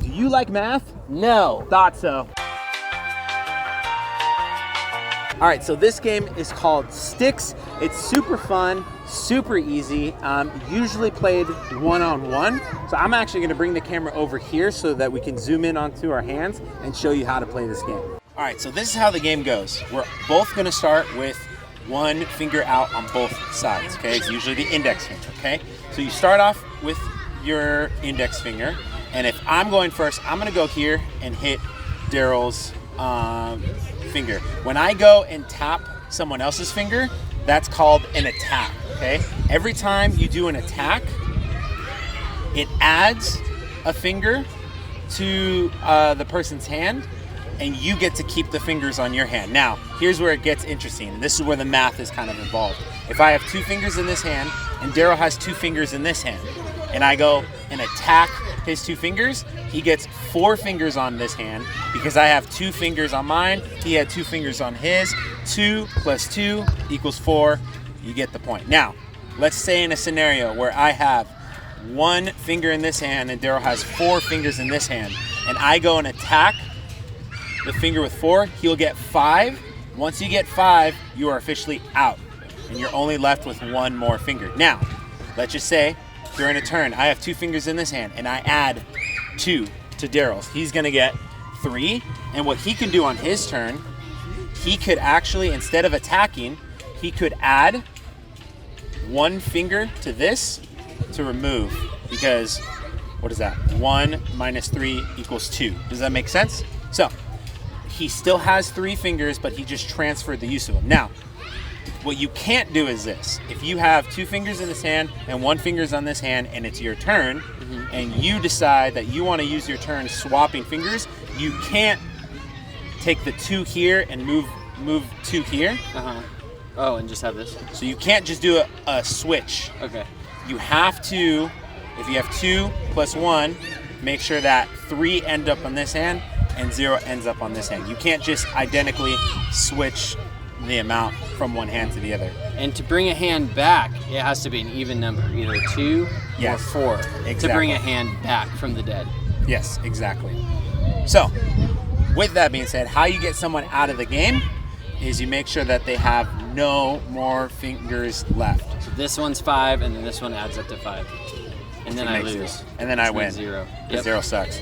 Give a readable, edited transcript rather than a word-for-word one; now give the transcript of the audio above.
Do you like math? No. Thought so. All right, so this game is called Sticks. It's super fun, super easy, usually played one-on-one. So I'm actually gonna bring the camera over here so that we can zoom in onto our hands and show you how to play this game. All right, so this is how the game goes. We're both gonna start with one finger out on both sides, okay? It's usually the index finger, okay? So you start off with your index finger, and if I'm going first, I'm gonna go here and hit Daryl's finger. When I go and tap someone else's finger, that's called an attack, okay? Every time you do an attack, it adds a finger to the person's hand, and you get to keep the fingers on your hand. Now, here's where it gets interesting. This is where the math is kind of involved. If I have 2 fingers in this hand, and Daryl has 2 fingers in this hand, and I go and attack his 2 fingers, he gets 4 fingers on this hand because I have 2 fingers on mine, he had 2 fingers on his. 2 plus 2 equals 4, you get the point. Now, let's say in a scenario where I have 1 finger in this hand and Daryl has 4 fingers in this hand, and I go and attack the finger with 4, he'll get 5. Once you get 5, you are officially out, and you're only left with 1 more finger. Now, let's just say during a turn, I have 2 fingers in this hand, and I add 2 to Daryl's. He's gonna get 3, and what he can do on his turn, he could actually, instead of attacking, he could add 1 finger to this to remove, because, what is that? 1 minus 3 equals 2. Does that make sense? So, he still has 3 fingers, but he just transferred the use of them. Now, what you can't do is this. If you have 2 fingers in this hand and 1 finger's on this hand and it's your turn, and you decide that you want to use your turn swapping fingers, you can't take the 2 here and move 2 here. Oh, and just have this? So you can't just do a switch. Okay. You have to, if you have 2 plus 1, make sure that 3 end up on this hand and 0 ends up on this hand. You can't just identically switch the amount from one hand to the other. And to bring a hand back, it has to be an even number, either 2 Yes, or 4, exactly. to bring a hand back from the dead. Yes, exactly. So, with that being said, how you get someone out of the game is you make sure that they have no more fingers left. So this one's 5, and then this one adds up to 5. And then I lose. And then I win. 0. Because 0 sucks.